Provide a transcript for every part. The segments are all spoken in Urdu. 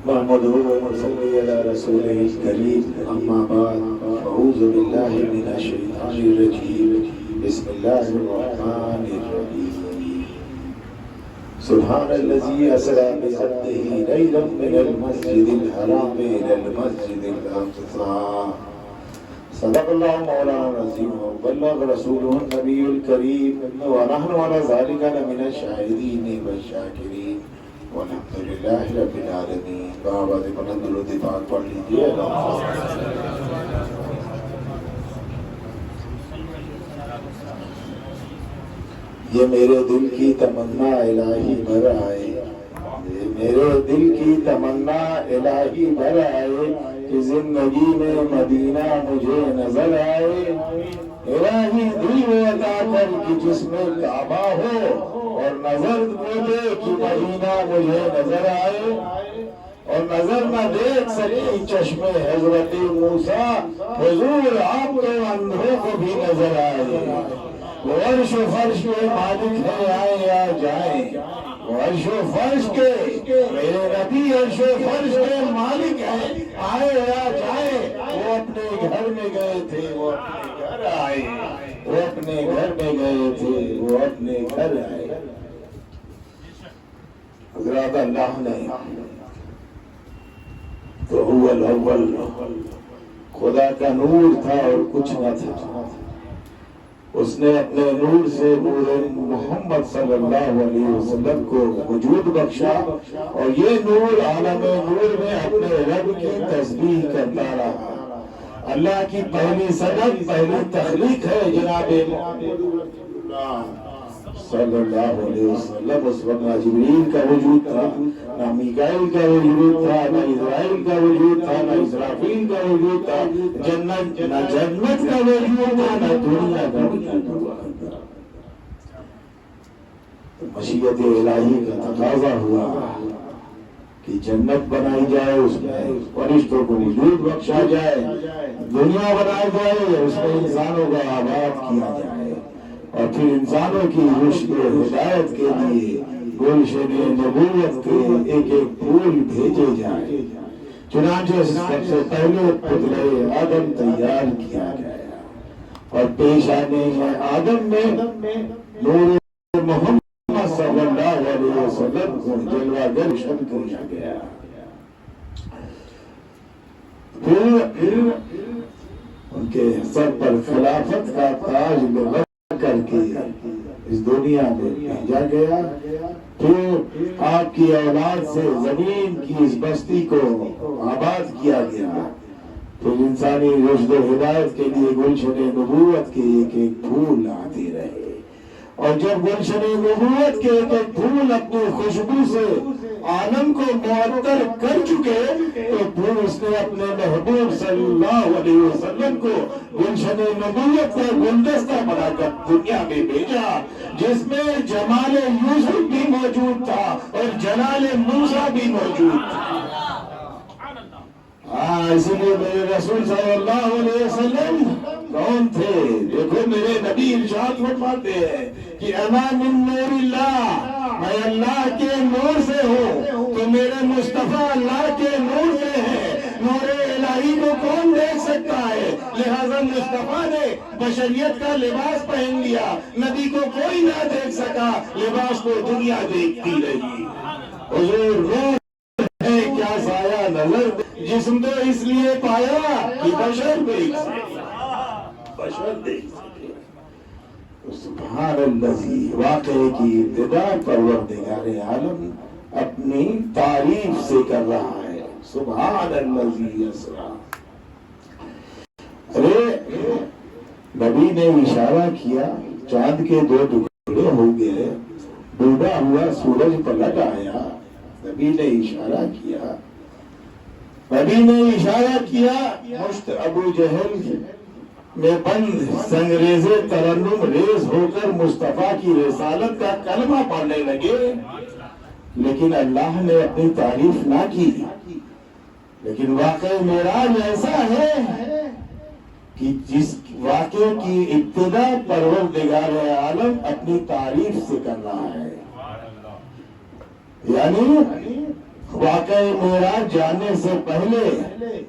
نحمده ونصلي على رسوله الكريم أما بعد فأعوذ بالله من الشيطان الرجيم بسم الله الرحمن الرحيم سبحان الذي أسرى بعبده ليلا من المسجد الحرام إلى المسجد الأقصى صدق الله مولانا العظيم وبلغ رسوله النبي الكريم ونحن على ذلك لمن الشاهدين والشاكرين والحمد للہ رب العالمین۔ بابا دے بلند درود پاک پڑھ لیجئے۔ یہ میرے دل کی تمنا الہی بھر آئے، یہ میرے دل کی تمنا الہی بھر آئے کہ زندگی میں مدینہ مجھے نظر آئے۔ الہی دل وہ عطا کر کہ جس میں کعبہ ہو اور نظر مجھے کہ مدینہ مجھے نظر آئے، اور نظر نہ دیکھ سکی چشم حضرت موسیٰ، حضور آپ کے اندھوں کو بھی نظر آئے۔ وہ عرش و فرش کے مالک ہے، آئے یا جائیں، وہ عرش و فرش کے میرے نبی عرش و فرش کے مالک ہیں، آئے یا جائیں۔ وہ اپنے گھر میں گئے تھے، وہ اپنے گھر آئے، وہ اپنے گھر میں گئے تھے، وہ اپنے گھر آئے۔ حضرات اللہ نے تو هو الاول، خدا کا نور تھا اور کچھ نہ تھا، اس نے اپنے نور سے نور محمد صلی اللہ علیہ وسلم کو وجود بخشا، اور یہ نور عالم نور میں اپنے رب کی تسبیح کرتا رہا۔ اللہ کی پہلی صنعت، پہلی تخلیق ہے جناب محمد صلی اللہ علیہ وسلم۔ اس وقت نہ جبریل کا وجود تھا، نہ میکائیل کا وجود تھا، نہ اسرائیل کا وجود تھا، نہ اسرافیل کا وجود تھا، جنت کا وجود تھا، نہ دنیا کا وجود تھا۔ مشیت الہی کا تقاضا ہوا کہ جنت بنائی جائے، اس میں فرشتوں کو وجود بخشا جائے، دنیا بنائی جائے، اس میں انسانوں کا آباد کیا جائے، اور پھر انسانوں کی رشد و ہدایت کے لیے گلشن نبوت کے ایک ایک پھول بھیجے جائے۔ چنانچہ سب سے پہلے پتلے آدم تیار کیا گیا، اور پیش آنے آدم میں نور محمد صلی اللہ علیہ وسلم کو جلوہ گلشن کیا گیا۔ پھر ان کے سر پر خلافت کا تاج لگا کر کے اس دنیا میں بھیجا گیا۔ پھر آپ کی اولاد سے زمین کی اس بستی کو آباد کیا گیا۔ پھر انسانی رشد و ہدایت کے لیے گلشن نبوت کے ایک ایک پھول آتے رہے، اور جب گلشن نبوت کے ایک ایک پھول اپنی خوشبو سے عالم کو معطر کر چکے، تو پھر اس نے اپنے محبوب صلی اللہ علیہ وسلم کو گلشن نبوت کا گلدستہ بنا کر دنیا میں بھیجا، جس میں جمال یوسف بھی موجود تھا اور جلال موسیٰ بھی موجود تھا۔ اسی لیے میرے رسول صلی اللہ علیہ وسلم کون تھے؟ دیکھو میرے نبی ارشاد فرماتے ہیں کہ انا من نور اللہ، میں اللہ کے نور سے ہوں، تو میرے مصطفیٰ اللہ کے نور سے ہیں۔ نور الہی کو کون دیکھ سکتا ہے؟ لہذا مصطفیٰ نے بشریت کا لباس پہن لیا، نبی کو کوئی نہ دیکھ سکا، لباس کو دنیا دیکھتی رہی۔ حضور نور ہے کیا سایہ نظر، جسم تو اس لیے پایا کہ بشر دیکھ سکے، بشر دیکھ سکے۔ سبحان الذی، واقعے کی ابتدا پروردگار عالم اپنی تعریف سے کر رہا ہے۔ سبحان الذی اسریٰ۔ ارے نبی نے اشارہ کیا، چاند کے دو ٹکڑے ہو گئے، ڈوبا ہوا سورج پلٹ آیا، نبی نے اشارہ کیا، نبی نے اشارہ کیا، مشت ابو جہل میں بند سنگریز ترنم ریز ہو کر مصطفیٰ کی رسالت کا کلمہ پڑھنے لگے، لیکن اللہ نے اپنی تعریف نہ کی۔ لیکن واقعہ معراج ایسا ہے کہ جس واقعے کی ابتدا پروردگار عالم اپنی تعریف سے کر رہا ہے، یعنی واقعی معراج جانے سے پہلے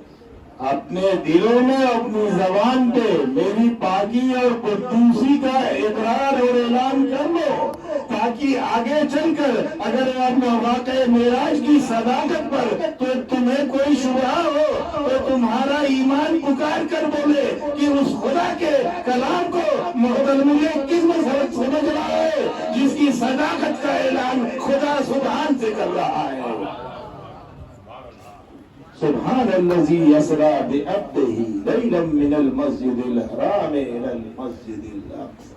اپنے دلوں میں اپنی زبان پہ میری پاکی اور قدوسی کا اقرار اور اعلان کر لو، تاکہ آگے چل کر اگر آپ واقع معراج کی صداقت پر تو تمہیں کوئی شبہ ہو تو تمہارا ایمان پکار کر بولے کہ اس خدا کے کلام کو محترم کس میں سمجھ رہا ہے جس کی صداقت کا اعلان خدا سبحان سے کر رہا ہے۔ سبحان الذی یسری بعبدہ لیلا من المسجد الحرام الی المسجد الاقصی۔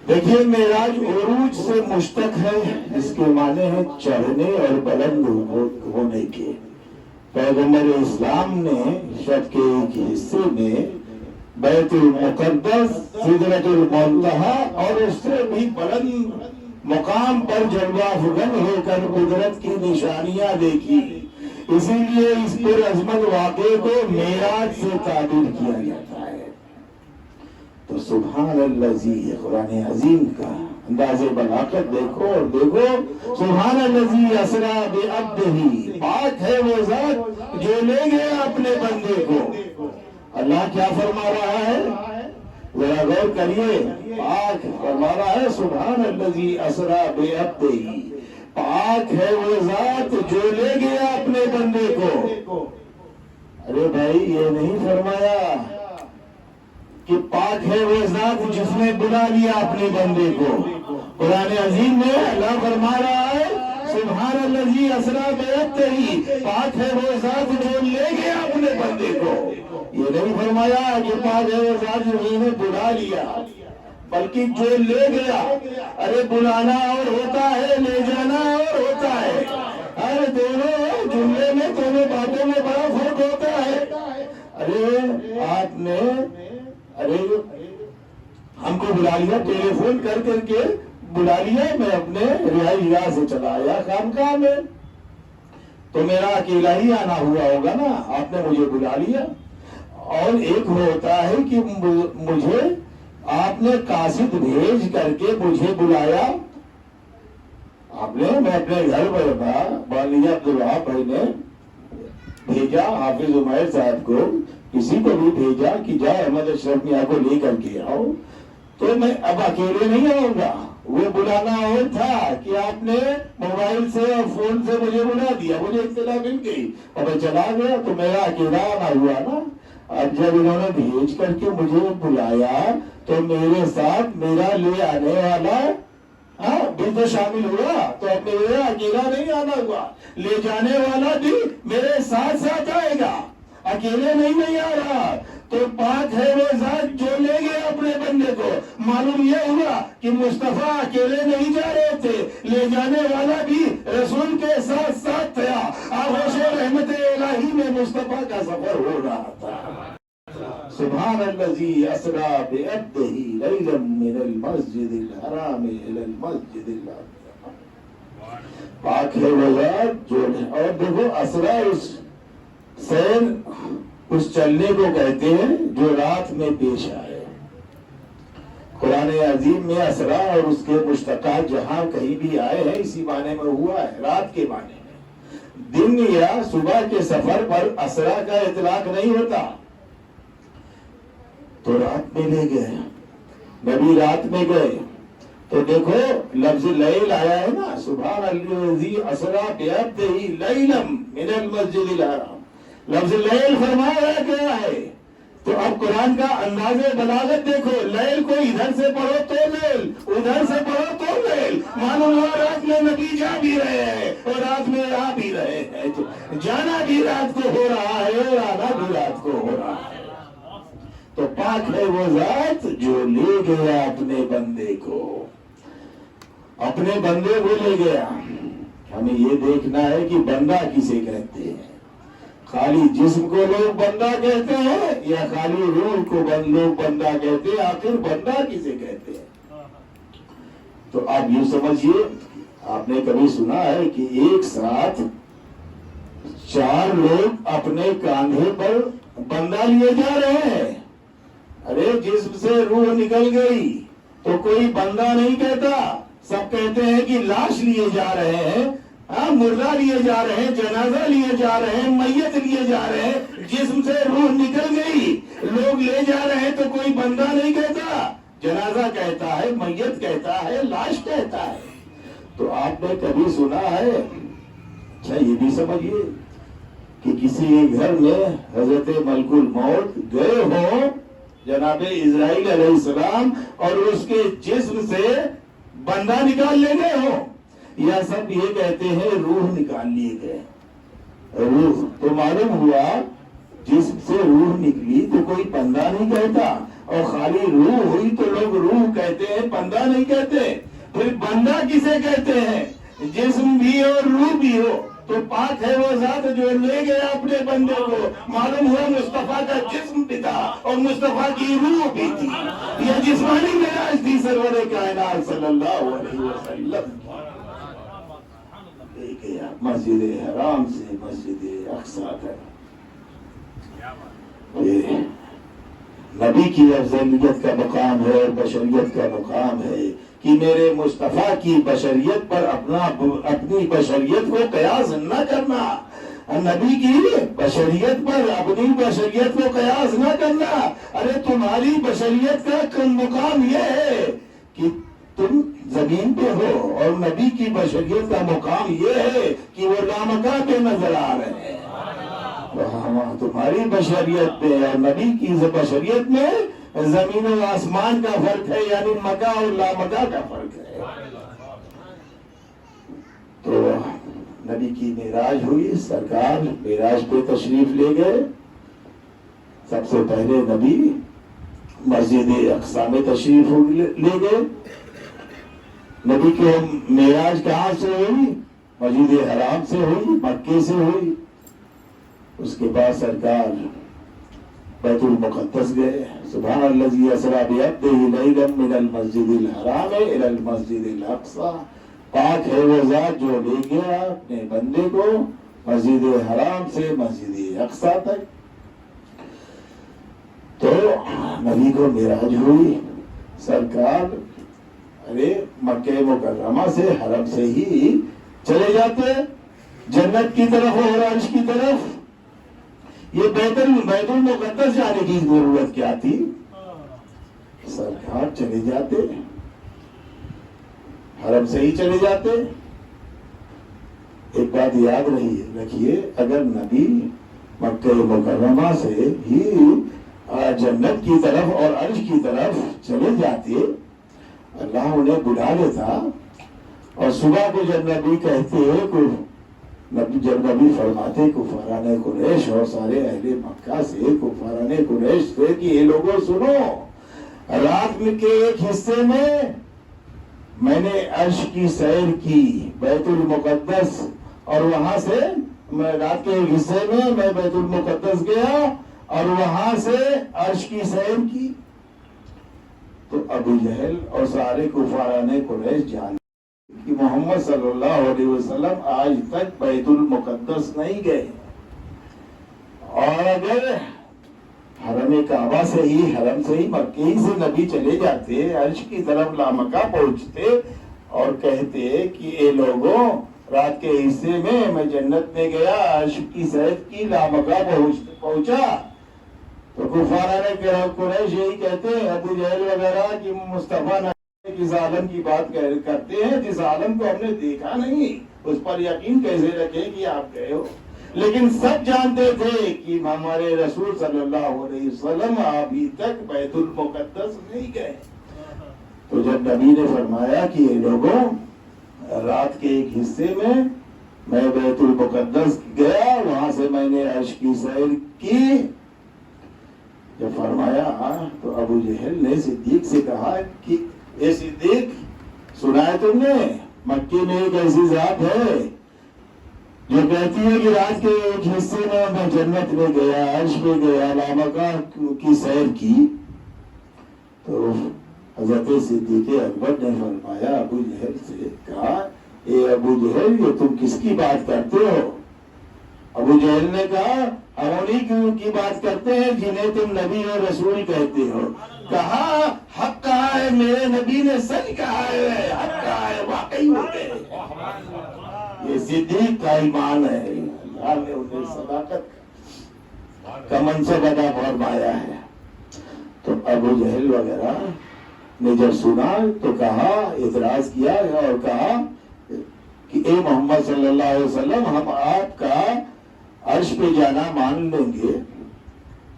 دیکھیے معراج عروج سے مشتق ہے، جس کے معنی ہے چڑھنے اور بلند ہونے کے۔ پیغمبر اسلام نے شب کے ایک حصے میں بیت المقدس، سدرۃ المنتہی اور اس سے بھی بلند مقام پر جلوہ افغن ہو کر قدرت کی نشانیاں دیکھی، اسی لیے اس پر عظمت واقعے کو معراج سے تعبیر کیا جاتا ہے۔ تو سبحان الذی، قرآن عظیم کا انداز بلاغت دیکھو اور دیکھو، سبحان الذی یسری بعبدہ، پاک ہے وہ ذات جو لے گیا اپنے بندے کو۔ اللہ کیا فرما رہا ہے؟ ذرا غور کریے، پاک فرما رہا ہے سبحان الذی یسری بعبدہ، پاک ہے وہ ذات جو لے گیا اپنے بندے کو۔ ارے بھائی، یہ نہیں فرمایا کہ پاک ہے وہ ذات جس نے بلا لیا اپنے بندے کو۔ قرآن عظیم میں اللہ فرما رہا ہے سبحان الذی یسری بعبدہ، پاک ہے وہ ذات جو لے گیا اپنے بندے کو۔ یہ نہیں فرمایا کہ پاک ہے وہ ذات جس نے بلا لیا، بلکہ جو لے گیا۔ ارے بلانا اور ہوتا ہے، لے جانا اور ہوتا ہے۔ ارے دونوں جملے میں، دونوں باتوں میں بڑا فرق ہوتا ہے۔ ارے آپ نے ہم کو بلا لیا، ٹیلی فون کر کے بلا لیا، میں اپنے رہائش گاہ سے چلا آیا خانقاہ میں، تو میرا اکیلا ہی آنا ہوا ہوگا نا، آپ نے مجھے بلا لیا۔ اور ایک ہوتا ہے کہ مجھے آپ نے قاصد بھیج کر کے مجھے بلایا، آپ نے، میں اپنے گھر پر تھا، والد عبدالوہاب بھائی نے بھیجا، حافظ عمیر صاحب کو، کسی کو بھی بھیجا کہ جا احمد اشرف میاں کو لے کر کے آؤ، تو میں اب اکیلے نہیں آؤں گا۔ وہ بلانا اور تھا کہ آپ نے موبائل سے اور فون سے مجھے بلا دیا، مجھے اطلاع مل گئی اور میں چلا گیا، تو میرا اکیلا آنا ہوا نا۔ اب جب انہوں نے بھیج کر کے مجھے بلایا تو میرے ساتھ میرا لے آنے والا بھی تو شامل ہوا، تو اب میرا اکیلا نہیں آنا ہوا، لے جانے والا بھی میرے ساتھ ساتھ آئے گا، اکیلے نہیں آ رہا۔ تو پاک ہے وہ ذات جو لے گئے اپنے بندے کو۔ معلوم یہ ہوا کہ مصطفیٰ اکیلے نہیں جا رہے تھے، لے جانے والا بھی رسول کے ساتھ ساتھ تھا۔ آغوش رحمت الہی میں مصطفیٰ کا سفر ہو رہا تھا۔ سبحان الذی اسری بعبدہ لیلا من المسجد الحرام الی المسجد الاقصی، پاک ہے وہ ذات جو، اور دیکھو اسرا اس سیر، اس چلنے کو کہتے ہیں جو رات میں پیش آئے۔ قرآن عظیم میں اسرا اور اس کے مشتقات جہاں کہیں بھی آئے ہیں اسی معنی میں ہوا ہے، رات کے معنی میں۔ دن یا صبح کے سفر پر اسرا کا اطلاق نہیں ہوتا۔ تو رات میں لے گئے، نبی رات میں گئے، تو دیکھو لفظ لیل آیا ہے نا، سبحان الذی اسری بعبدہ لیلا من المسجد الحرام، لفظ لیل فرمایا گیا ہے۔ تو اب قرآن کا انداز بلاغت دیکھو، لیل کو ادھر سے پڑھو تو لیل، ادھر سے پڑھو تو لیل، معلوم ہوا رات میں نبی جا بھی رہے ہیں اور رات میں آ بھی رہے ہیں، جانا بھی رات کو ہو رہا ہے اور آنا بھی رات کو ہو رہا ہے۔ تو پاک ہے وہ ذات جو لے گیا اپنے بندے کو، اپنے بندے کو لے گیا۔ ہمیں یہ دیکھنا ہے کہ بندہ کسے کہتے ہیں، خالی جسم کو لوگ بندہ کہتے ہیں یا خالی روح کو لوگ بندہ کہتے ہیں، آخر بندہ کسے کہتے ہیں؟ تو آپ یوں سمجھیے، آپ نے کبھی سنا ہے کہ ایک ساتھ 4 لوگ اپنے کاندھے پر بندہ لیے جا رہے ہیں؟ ارے جسم سے روح نکل گئی تو کوئی بندہ نہیں کہتا، سب کہتے ہیں کہ لاش لیے جا رہے ہیں۔ مردہ لیے جا رہے ہیں، جنازہ لیے جا رہے ہیں، میت لیے جا رہے ہیں، جسم سے روح نکل گئی، لوگ لے جا رہے ہیں تو کوئی بندہ نہیں کہتا، جنازہ کہتا ہے، میت کہتا ہے، لاش کہتا ہے۔ تو آپ نے کبھی سنا ہے؟ اچھا یہ بھی سمجھیے کہ کسی گھر میں حضرت ملک الموت گئے ہوں جناب اسرائیل علیہ السلام اور اس کے جسم سے بندہ نکال لے گئے ہوں، یا سب یہ کہتے ہیں روح نکال لیے گئے؟ روح تو معلوم ہوا جسم سے روح نکلی تو کوئی بندہ نہیں کہتا، اور خالی روح ہوئی تو لوگ روح کہتے ہیں، بندہ نہیں کہتے۔ پھر بندہ کسے کہتے ہیں؟ جسم بھی اور روح بھی ہو تو پاک ہے وہ ذات جو لے گیا اپنے بندے کو۔ معلوم ہوا مصطفیٰ کا جسم بھی تھا اور مصطفیٰ کی روح بھی تھی۔ یہ جسمانی معراج تھی سرور کائنات صلی اللہ علیہ وسلم۔ لے گیا مسجد حرام سے مسجد اقصی تک۔ یہ نبی کی افضلیت کا مقام ہے اور بشریت کا مقام ہے کہ میرے مصطفیٰ کی بشریت پر اپنی بشریت کو قیاس نہ کرنا، نبی کی بشریت پر اپنی بشریت کو قیاس نہ کرنا۔ ارے تمہاری بشریت کا مقام یہ ہے کہ تم زمین پہ ہو، اور نبی کی بشریت کا مقام یہ ہے کہ وہ لامکان پہ نظر آ رہے ہیں۔ تمہاری بشریت پہ اور نبی کی بشریت میں زمین و آسمان کا فرق ہے، یعنی مکہ اور لامکہ کا فرق ہے۔ تو نبی کی معراج ہوئی، سرکار معراج پہ تشریف لے گئے۔ سب سے پہلے نبی مسجد اقصی میں تشریف لے گئے۔ نبی کی معراج کہاں سے ہوئی؟ مسجد حرام سے ہوئی، مکے سے ہوئی۔ اس کے بعد سرکار بیت المقدس گئے۔ سبحان الذی اسری بعبدہ لیلا من المسجد الحرام الی المسجد الاقصی۔ پاک ہے وہ ذات جو لے گیا اپنے بندے کو مسجد حرام سے مسجد اقصی تک۔ تو نبی کو معراج ہوئی، سرکار مکہ مکرمہ سے حرم سے ہی چلے جاتے جنت کی طرف اور عرش کی طرف۔ یہ بیت المقدس جانے کی ضرورت کیا تھی؟ سرکار چلے جاتے، حرم سے ہی چلے جاتے۔ ایک بات یاد رکھیے، اگر نبی مکہ مکرمہ سے ہی جنت کی طرف اور عرش کی طرف چلے جاتے، اللہ انہیں بلا لیتا، اور صبح کو جب نبی کہتے جب نبی فرماتے کفاران قریش اور سارے اہل مکہ سے، کفاران قریش سے کہ یہ لوگوں سنو، رات کے ایک حصے میں نے عرش کی سیر کی بیت المقدس، اور وہاں سے رات کے ایک حصے میں بیت المقدس گیا اور وہاں سے عرش کی سیر کی، تو ابو جہل اور سارے کفاران قریش جان کہ محمد صلی اللہ علیہ وسلم آج تک بیت المقدس نہیں گئے، اور اگر حرم کعبہ سے ہی، حرم سے ہی، مکہ سے نبی چلے جاتے، عرش کی طرف لامکہ پہنچتے اور کہتے کہ اے لوگوں رات کے حصے میں جنت میں گیا، عرش کی سیر کی، لامکہ پہنچا، تو کفاران قریش یہی کہتے ہیں ابو جہل وغیرہ کہ مصطفیٰ جس عالم کی بات کرتے ہیں، جس عالم کو ہم نے دیکھا نہیں، اس پر یقین کیسے رکھیں کہ آپ گئے ہو؟ لیکن سب جانتے تھے کہ ہمارے رسول صلی اللہ علیہ وسلم ابھی تک بیت المقدس نہیں گئے۔ تو جب نبی نے فرمایا کہ یہ لوگوں رات کے ایک حصے میں بیت المقدس گیا، وہاں سے میں نے عرش کی سیر کی، جب فرمایا تو ابو جہل نے صدیق سے کہا کہ اے صدیق، سنا ہے تم نے مکے میں ایک ایسی ذات ہے جو کہتی ہے کہ رات کے ایک حصے میں جنت میں گیا، عرش میں گیا، لامکہ کی سیر کی۔ تو حضرت صدیق اکبر نے فرمایا ابو جہل سے، کہا اے ابو جہل یہ تم کس کی بات کرتے ہو؟ ابو جہل نے کہا ہم انہیں کی بات کرتے ہیں جنہیں تم نبی اور رسول کہتے ہو۔ کہا حق کہا ہے، میرے نبی نے سچ کہا ہے، حق کہا ہے، واقعی ہوتے ہیں۔ یہ صدیق کا ایمان ہے، اللہ نے انہیں صداقت کا منصب ادا فرمایا ہے۔ تو ابو جہل وغیرہ نے جب سنا تو کہا، اعتراض کیا اور کہا کہ اے محمد صلی اللہ علیہ وسلم، ہم آپ کا عرش پہ جانا مان لیں گے،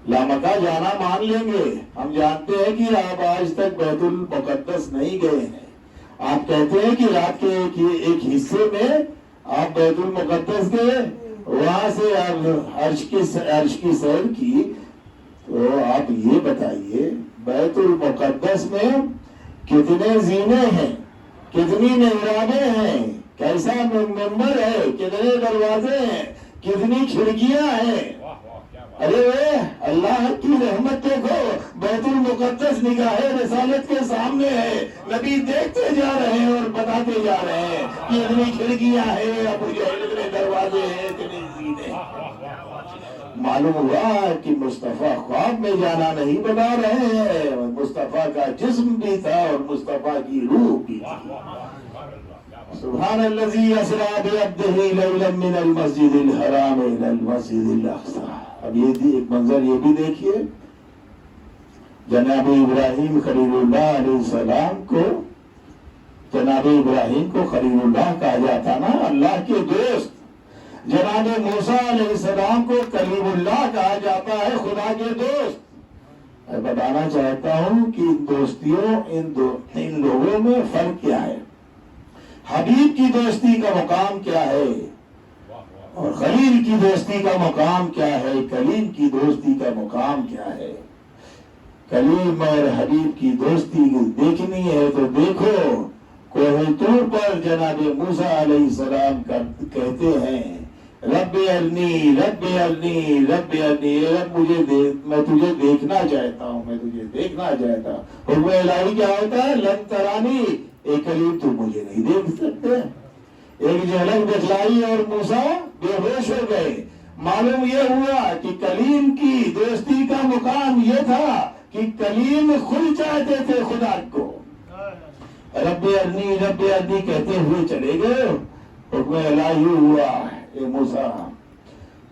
لامکہ جانا مان لیں گے، ہم جانتے ہیں کہ آپ آج تک بیت المقدس نہیں گئے ہیں، آپ کہتے ہیں کہ رات کے ایک حصے میں آپ بیت المقدس گئے، وہاں سے آپ عرش کی سیر کی، تو آپ یہ بتائیے بیت المقدس میں کتنے زینے ہیں، کتنی محرابیں ہیں، کیسا ممبر ہے، کتنے دروازے ہیں، کتنی کھڑکیاں ہیں؟ ارے اللہ کی رحمت دیکھو، بیت المقدس نگاہ رسالت کے سامنے ہے، نبی دیکھتے جا رہے ہیں اور بتاتے جا رہے ہیں کہ اتنی کھڑکیاں ہیں، ابو جہل اتنے دروازے ہیں، اتنے زینے ہیں۔ معلوم ہوا کہ مصطفیٰ خواب میں جانا نہیں بتا رہے ہیں، مصطفیٰ کا جسم بھی تھا اور مصطفیٰ کی روح بھی تھی۔ سبحان الذی اسریٰ بعبدہ لیلا من المسجد الحرام الی المسجد الاقصی۔ اب یہ ایک منظر یہ بھی دیکھیے، جناب ابراہیم خلیل اللہ علیہ السلام کو، جناب ابراہیم کو خلیل اللہ کہا جاتا نا، اللہ کے دوست۔ جناب موسیٰ علیہ السلام کو کلیم اللہ کہا جاتا ہے، خدا کے دوست۔ میں بتانا چاہتا ہوں کہ ان دوستیوں، ان لوگوں میں فرق کیا ہے، حبیب کی دوستی کا مقام کیا ہے اور خلیل کی دوستی کا مقام کیا ہے، کلیم کی دوستی کا مقام کیا ہے۔ کلیم اور حبیب کی دوستی دیکھنی ہے تو دیکھو، کوہ طور پر جناب موسیٰ علیہ السلام کہتے ہیں، رب ارنی رب ارنی رب ارنی، رب میں تجھے دیکھنا چاہتا ہوں، میں تجھے دیکھنا چاہتا ہوں۔ حکم الہی کیا ہوتا ہے؟ لن ترانی، اے کلیم تو مجھے نہیں دیکھ سکتے۔ ایک جھلک دکھلائی اور موسیٰ بے ہوش ہو گئے۔ معلوم یہ ہوا کہ کلیم کی دوستی کا مقام یہ تھا کہ کلیم خود چاہتے تھے خدا کو، رب ارنی کہتے ہوئے چلے گئے۔ حکم الہی ہوا، اے موسیٰ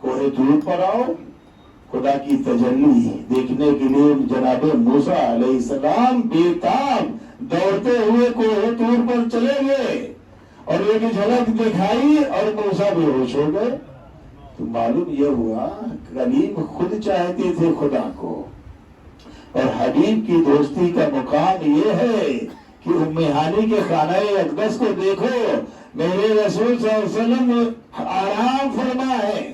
کوہ طور پر آؤ، خدا کی تجلی دیکھنے کے لیے جناب موسیٰ علیہ السلام بے تاب دوڑتے ہوئے کوہ طور پر چلے گئے اور ایک جھلک دکھائی اور موسیٰ بے ہوش ہو گئے۔ تو معلوم یہ ہوا کلیم خود چاہتے تھے خدا کو، اور حبیب کی دوستی کا مقام یہ ہے کہ ام ہانی کے خانہ اقدس کو دیکھو، میرے رسول صلی اللہ علیہ وسلم آرام فرما ہے،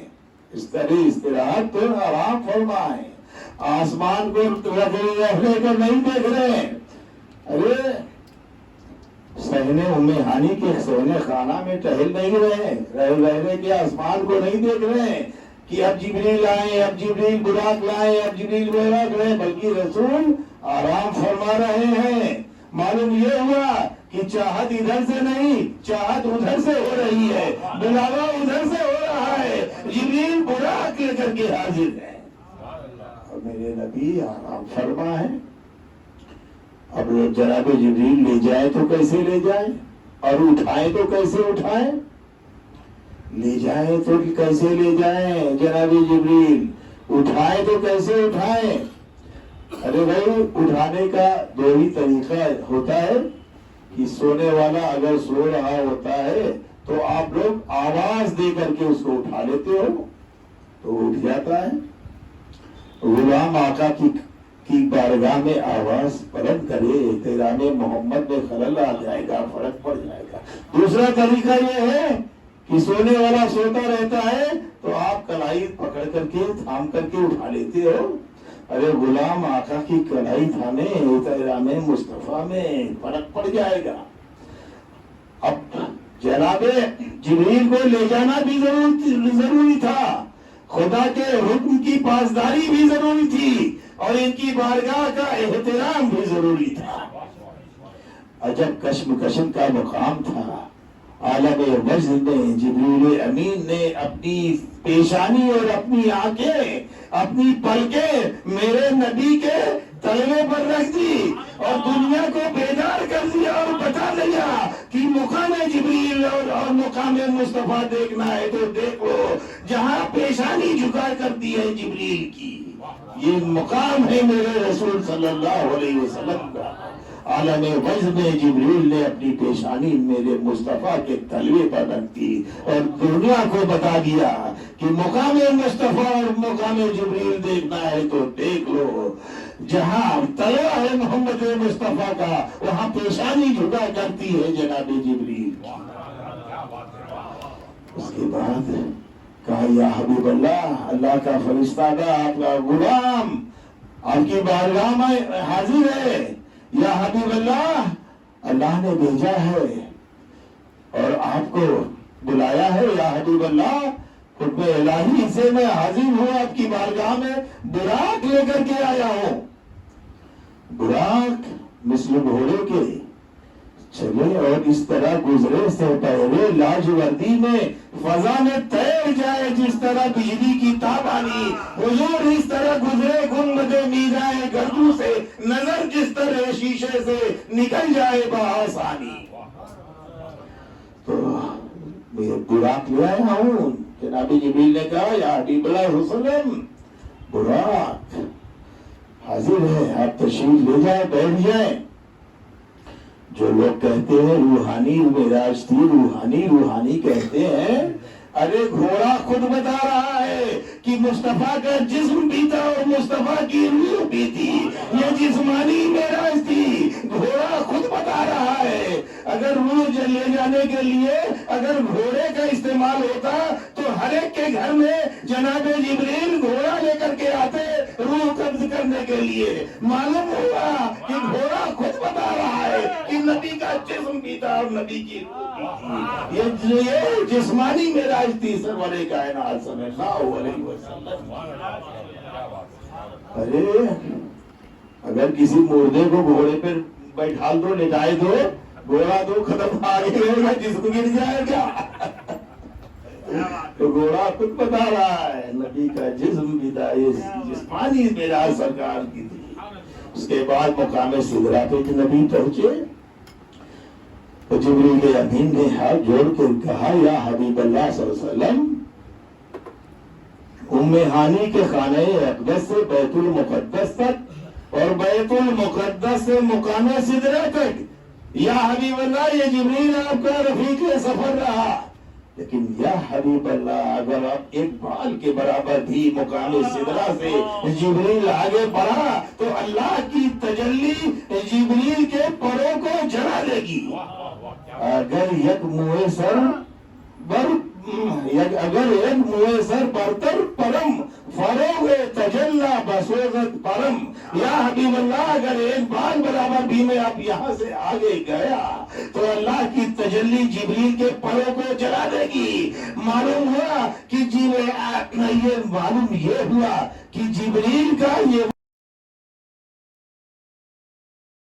اس طرح استراحت پر آرام فرما ہے، آسمان کو رکھنے کر نہیں دیکھ رہے۔ ارے صحن ام ہانی کے صحن خانہ میں ٹہل نہیں رہے، رہنے کے آسمان کو نہیں دیکھ رہے کہ اب جبریل آئے، اب جبریل براق لائے، اب جبریل براق لائے، بلکہ رسول آرام فرما رہے ہیں۔ معلوم یہ ہوا کہ چاہت ادھر سے نہیں، چاہت ادھر سے ہو رہی ہے، بلاوا ادھر سے ہو رہا ہے، جبریل براق لے کر کے حاضر ہے اور میرے نبی آرام فرما ہے۔ اب جناب جبریل لے جائے تو کیسے لے جائے، اور اٹھائے تو کیسے اٹھائے، لے جائے تو کیسے لے جائیں جناب جبریل، اٹھائے تو کیسے اٹھائے۔ ارے بھائی اٹھانے کا دو ہی طریقہ ہوتا ہے کہ سونے والا اگر سو رہا ہوتا ہے تو آپ لوگ آواز دے کر کے اس کو اٹھا لیتے ہو تو اٹھ جاتا ہے، غلام آقا کی بارگاہ میں آواز بلند کرے، احترام محمد میں خلل آ جائے گا، فرق پڑ جائے گا۔ دوسرا طریقہ یہ ہے کہ سونے والا سوتا رہتا ہے تو آپ کلائی پکڑ کر کے تھام کر کے اٹھا لیتے ہو۔ ارے غلام آقا کی کلائی تھامے، احترام مصطفیٰ میں فرق پڑ جائے گا۔ اب جناب جبریل کو لے جانا بھی ضروری تھا، خدا کے حکم کی پاسداری بھی ضروری تھی، اور ان کی بارگاہ کا احترام بھی ضروری تھا۔ عجب کشم کا مقام تھا۔ عالم مجد میں جبریل امین نے اپنی پیشانی اور اپنی آنکھیں، اپنی پلکیں میرے نبی کے تلوے پر رکھ دی اور دنیا کو بیدار کر دیا اور بتا دیا کہ مقام جبریل اور مقام مصطفیٰ دیکھنا ہے تو دیکھو، جہاں پیشانی جھکا کرتی ہے جبریل کی، یہ مقام ہے میرے رسول صلی اللہ علیہ وسلم کا۔ عالم وجد میں جبریل نے اپنی پیشانی میرے مصطفیٰ کے تلوے پر رکھ دی اور دنیا کو بتا دیا کہ مقام مصطفیٰ اور مقام جبریل دیکھنا ہے تو دیکھ لو، جہاں تلوہ ہے محمد مصطفیٰ کا وہاں پیشانی جھکا کرتی ہے جناب جبریل کی۔ اس کے بعد کہا یا حبیب اللہ، اللہ کا فرشتہ کا آپ کا غلام آپ کی بارگاہ میں حاضر ہے، یا حبیب اللہ، اللہ نے بھیجا ہے اور آپ کو بلایا ہے، یا حبیب اللہ، خطبہ الہی سے میں حاضر ہوں آپ کی بارگاہ میں، براق لے کر کے آیا ہوں۔ براق مثل گھوڑے کے چلے اور اس طرح گزرے سے پہلے لاجوردی میں فضا میں تیر جائے، جس طرح بجلی کی تابانی حضور اس طرح گزرے گنبد میزائے گردوں سے، نظر جس طرح شیشے سے نکل جائے بآسانی۔ تو میں براق لے آیا ہوں، جناب جبریل نے کہا یا حبیب اللہ وسلم، براق حاضر ہے، آپ تشریف لے جائیں، بیٹھ جائیں۔ جو لوگ کہتے ہیں روحانی معراج تھی، روحانی کہتے ہیں، ارے گھوڑا خود بتا رہا ہے کہ مصطفیٰ کا جسم بھی تھا اور مصطفیٰ کی روح بھی تھی، یہ جسمانی معراج تھی، گھوڑا خود بتا رہا ہے۔ اگر روح لے جانے کے لیے اگر گھوڑے کا استعمال ہوتا تو ہر ایک کے گھر میں جناب جبریل گھوڑا لے کر کے آتے روح قبض کرنے کے لیے۔ معلوم ہوا کہ گھوڑا خود بتا رہا ہے کہ نبی کا جسم بھی تھا اور نبی کی روح بھی تھی۔ یہ جسمانی معراج تھی سرور کائنات صلی اللہ علیہ وسلم۔ ارے اگر کسی مردے کو گھوڑے پر بیٹھا دو، لٹائے دو، گھوڑا تو ختم، آگے رہے گا، جسم گر جائے گا۔ تو گھوڑا خود بتا رہا ہے نبی کا جسم بھی تھا، یہ جسمانی معراج سرکار کی تھی۔ اس کے بعد مقام سدرہ پہ نبی پہنچے تو جبریل امین نے ہاتھ جوڑ کے کہا یا حبیب اللہ صلی اللہ علیہ وسلم، ام ہانی کے خانہ اقدس سے بیت المقدس تک اور بیت المقدس سے مقام سدرہ تک، یا حبیب اللہ، یہ جبریل آپ کا رفیق سفر رہا، لیکن یا حبیب اللہ اگر آپ ایک بال کے برابر بھی مقام سدرہ سے جبریل آگے بڑھا تو اللہ کی تجلی جبریل کے پروں کو جلا دے گی۔ اگر یک موئے سر برتر پرم فروغ تجلا بسوغت پرم، یا حبیب اللہ اگر ایک بال برابر بھی میں آپ یہاں سے آگے گیا تو اللہ کی تجلی جبریل کے پروں کو جلا دے گی۔ معلوم ہوا کہ یہ ہوا کہ جبریل کا یہ